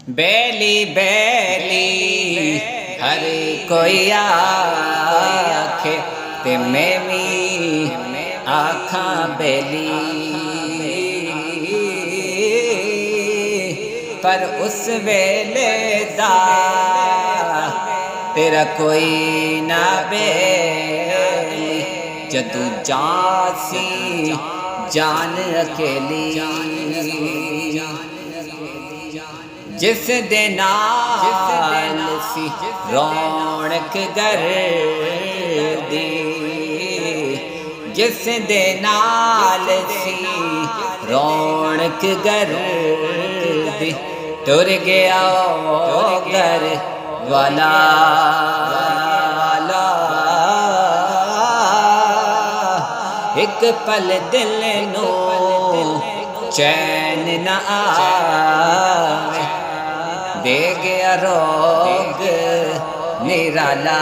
बैली बैली हर कोई आखे ते मैं भी आखा बैली, पर उस वेले दा तेरा कोई ना बैली, जदू जासी जान अकेली। जिस दे नाल सी रौनक घर दी, जिस दे नाल सी रौनक घर दी, टुर गया घर वाला। एक पल दिल नो चैन न आवे, दे गया रोग निराला।